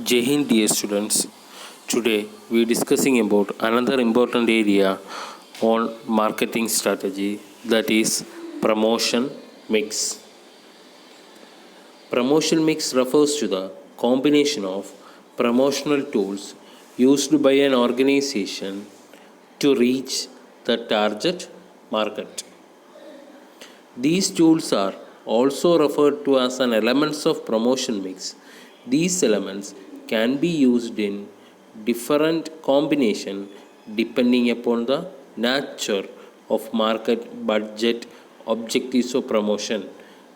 Jai Hind, dear students. Today we are discussing about another important area on marketing strategy, that is promotion mix. Promotion mix refers to the combination of promotional tools used by an organization to reach the target market. These tools are also referred to as an elements of promotion mix. These elements can be used in different combination depending upon the nature of market, budget, objectives of promotion.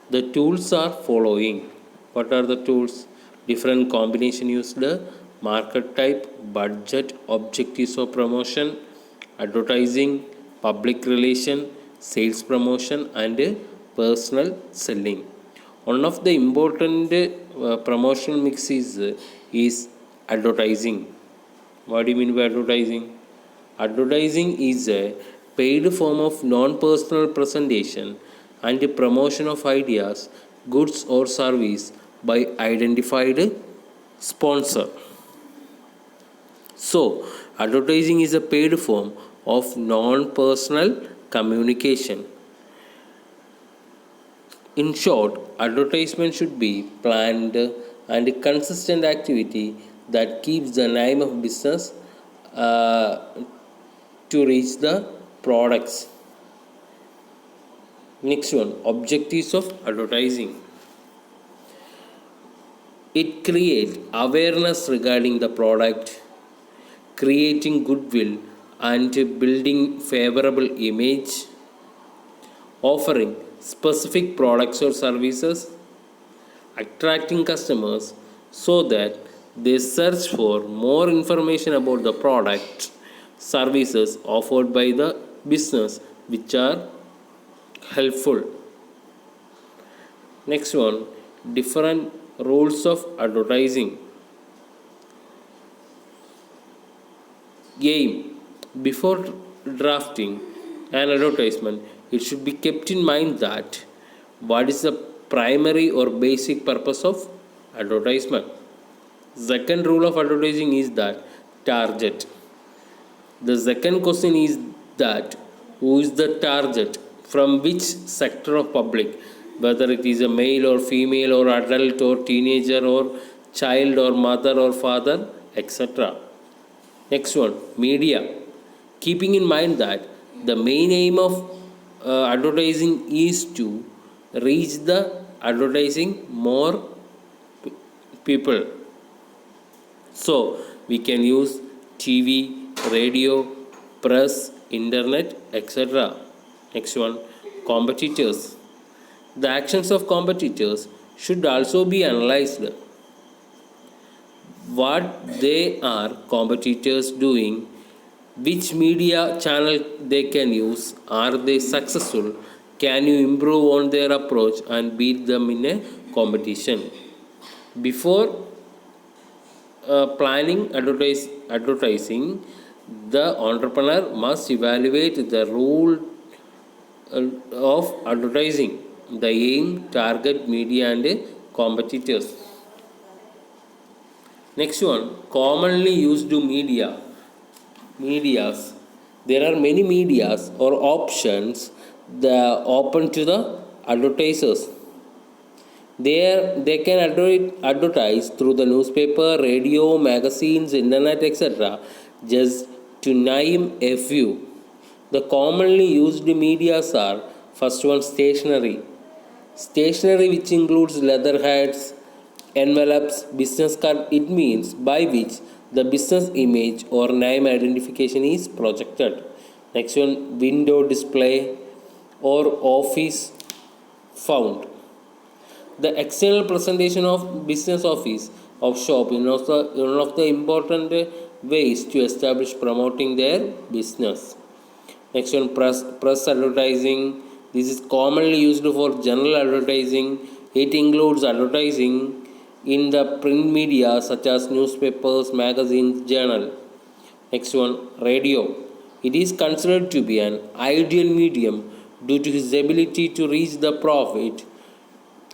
The tools are following. What are the tools? Different combination used: market type, budget, objectives of promotion, advertising, public relation, sales promotion, and personal selling. One of the important promotional mix is advertising. What do you mean by advertising? Advertising is a paid form of non-personal presentation and promotion of ideas, goods or service by identified sponsor. So, advertising is a paid form of non-personal communication. In short, advertisement should be planned and consistent activity that keeps the name of business uh, to reach the products. Next one, objectives of advertising. It creates awareness regarding the product, creating goodwill and building favorable image, offering specific products or services, attracting customers so that they search for more information about the product, services offered by the business which are helpful. Next one, different rules of advertising. Aim. Before drafting an advertisement, it should be kept in mind that what is the primary or basic purpose of advertisement. Second rule of advertising is that target. The second question is that who is the target, from which sector of public, whether it is a male or female or adult or teenager or child or mother or father, etc. Next one, media. Keeping in mind that the main aim of advertising is to reach the advertising more people. So we can use TV, radio, press, internet, etc. Next one, competitors. The actions of competitors should also be analyzed. What they are competitors doing, which media channel they can use, are they successful, can you improve on their approach and beat them in a competition. Before planning advertising, the entrepreneur must evaluate the rule of advertising, the aim, target, media, and competitors. Next one, commonly used medias. There are many medias or options that open to the advertisers. They can advertise through the newspaper, radio, magazines, internet, etc. Just to name a few. The commonly used medias are: first one, stationery. Stationery, which includes leather hats, envelopes, business card, it means by which the business image or name identification is projected. Next one, window display or office found. The external presentation of business office of shop is one of the important ways to establish promoting their business. Next one, press advertising. This is commonly used for general advertising. It includes advertising in the print media such as newspapers, magazines, journal. Next one, radio. It is considered to be an ideal medium due to his ability to reach the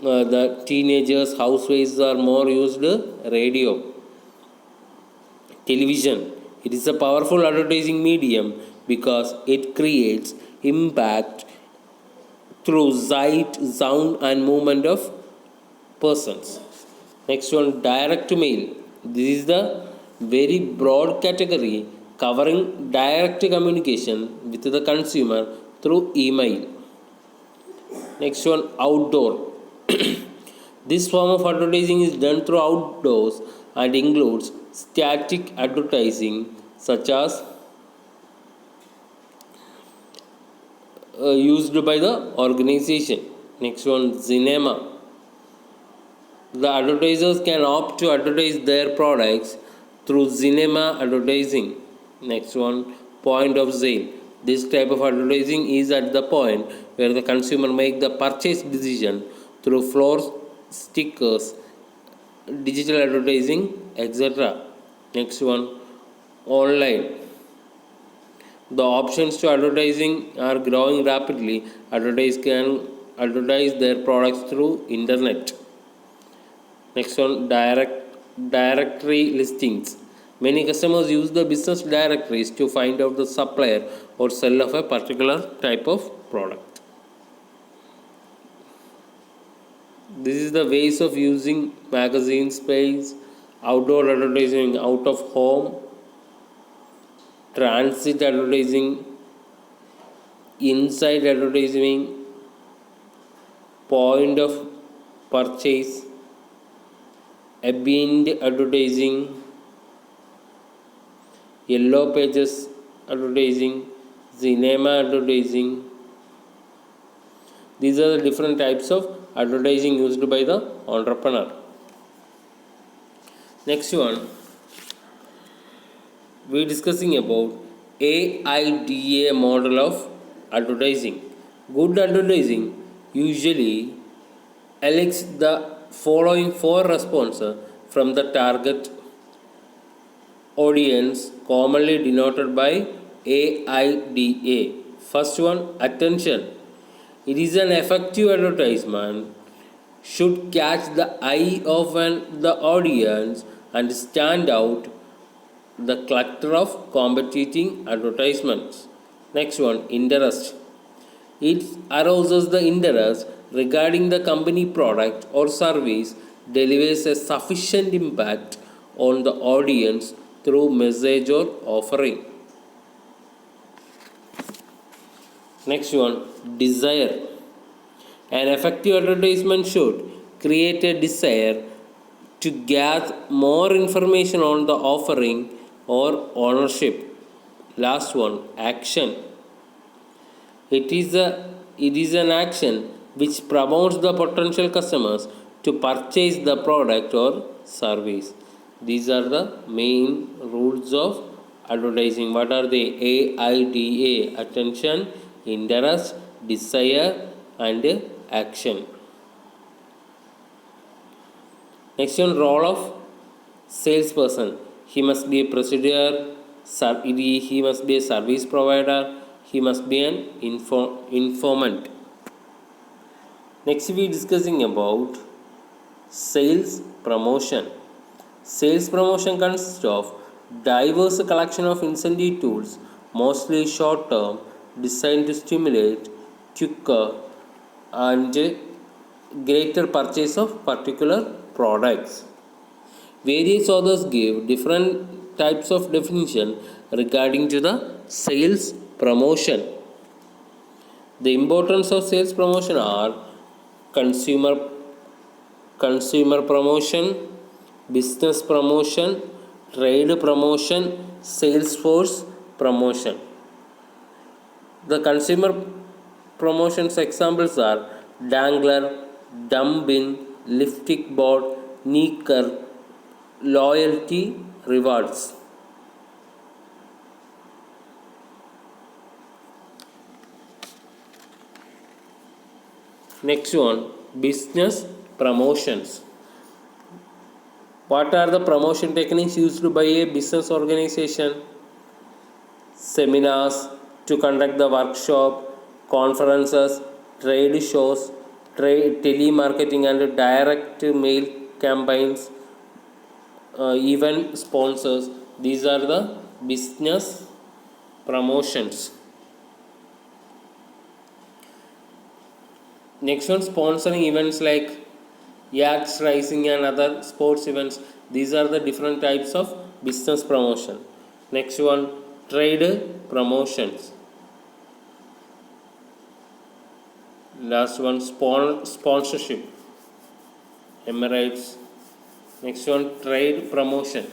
the teenagers, housewives are more used radio. Television. It is a powerful advertising medium because it creates impact through sight, sound, and movement of persons. Next one, direct mail. This is the very broad category covering direct communication with the consumer through email. Next one, outdoor. This form of advertising is done through outdoors and includes static advertising such as used by the organization. Next one, cinema. The advertisers can opt to advertise their products through cinema advertising. Next one, point of sale. This type of advertising is at the point where the consumer make the purchase decision through floor stickers, digital advertising, etc. Next one, online. The options to advertising are growing rapidly. Advertisers can advertise their products through internet. Next one, directory listings. Many customers use the business directories to find out the supplier or sell of a particular type of product. This is the ways of using magazine space, outdoor advertising, out of home, transit advertising, inside advertising, point of purchase, abandoned advertising, yellow pages advertising, cinema advertising. These are the different types of advertising used by the entrepreneur. Next one, we are discussing about AIDA model of advertising. Good advertising usually elicits the following four responses from the target audience, commonly denoted by AIDA. First one, attention. It is an effective advertisement should catch the eye of the audience and stand out the clutter of competing advertisements. Next one, interest. It arouses the interest regarding the company product or service, delivers a sufficient impact on the audience through message or offering. Next one, desire. An effective advertisement should create a desire to gather more information on the offering or ownership. Last one, action. It is an action which promotes the potential customers to purchase the product or service. These are the main rules of advertising. What are they? AIDA: attention, interest, desire, and action. Next one, role of salesperson. He must be a procedure, he must be a service provider, he must be an informant. Next we are discussing about sales promotion. Sales promotion consists of diverse collection of incentive tools, mostly short term, designed to stimulate quicker and greater purchase of particular products. Various authors give different types of definition regarding to the sales promotion. The importance of sales promotion are consumer promotion, business promotion, trade promotion, sales force promotion. The consumer promotions examples are Dangler, Dumbin, Liftic Board, Neeker, loyalty rewards. Next one, business promotions. What are the promotion techniques used by a business organization? Seminars to conduct the workshop, conferences, trade shows, telemarketing and direct mail campaigns, event sponsors. These are the business promotions. Next one, sponsoring events like yachts racing and other sports events. These are the different types of business promotion. Next one, trade promotions. Last one, sponsorship. Emirates. Next one, trade promotion.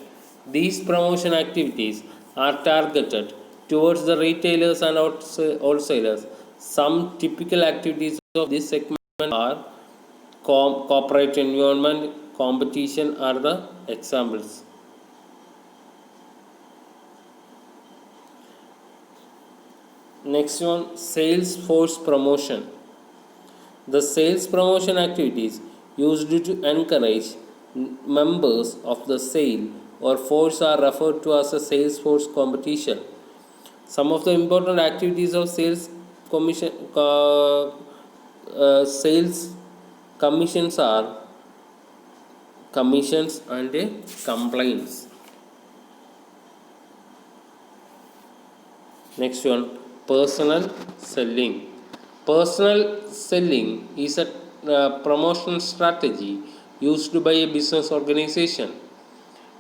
These promotion activities are targeted towards the retailers and wholesalers. Some typical activities of this segment are corporate environment, competition are the examples. Next one, sales force promotion. The sales promotion activities used to encourage members of the sale or force are referred to as a sales force competition. Some of the important activities of sales commissions are commissions and complaints. Next one, personal selling. Personal selling is a promotional strategy used by a business organization.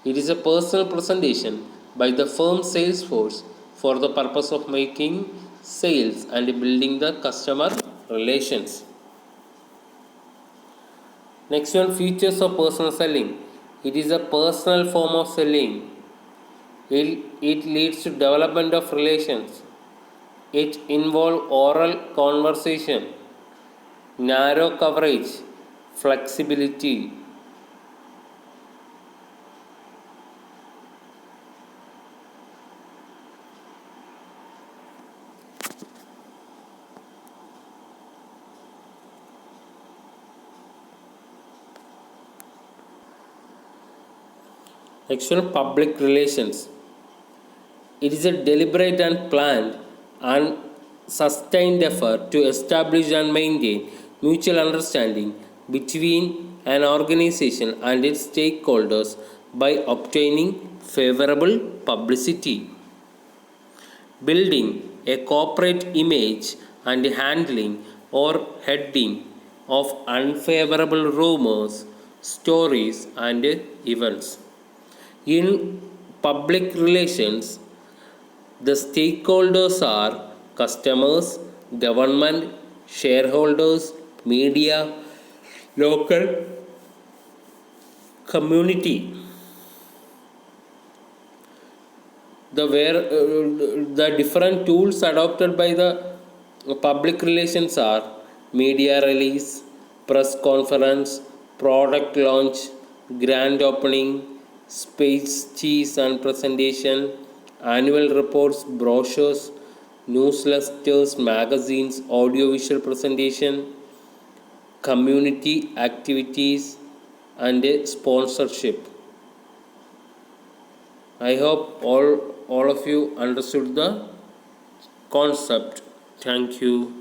It is a personal presentation by the firm's sales force for the purpose of making sales and building the customer relations. Next one, features of personal selling. It is a personal form of selling. It leads to development of relations. It involves oral conversation, narrow coverage, flexibility. Next one, public relations. It is a deliberate and planned and sustained effort to establish and maintain mutual understanding between an organization and its stakeholders by obtaining favorable publicity, building a corporate image, and handling or heading of unfavorable rumors, stories, and events. In public relations, the stakeholders are customers, government, shareholders, media, local community. The different tools adopted by the public relations are media release, press conference, product launch, grand opening, speeches and presentation, annual reports, brochures, newsletters, magazines, audiovisual presentation, community activities, and a sponsorship. I hope all of you understood the concept. Thank you.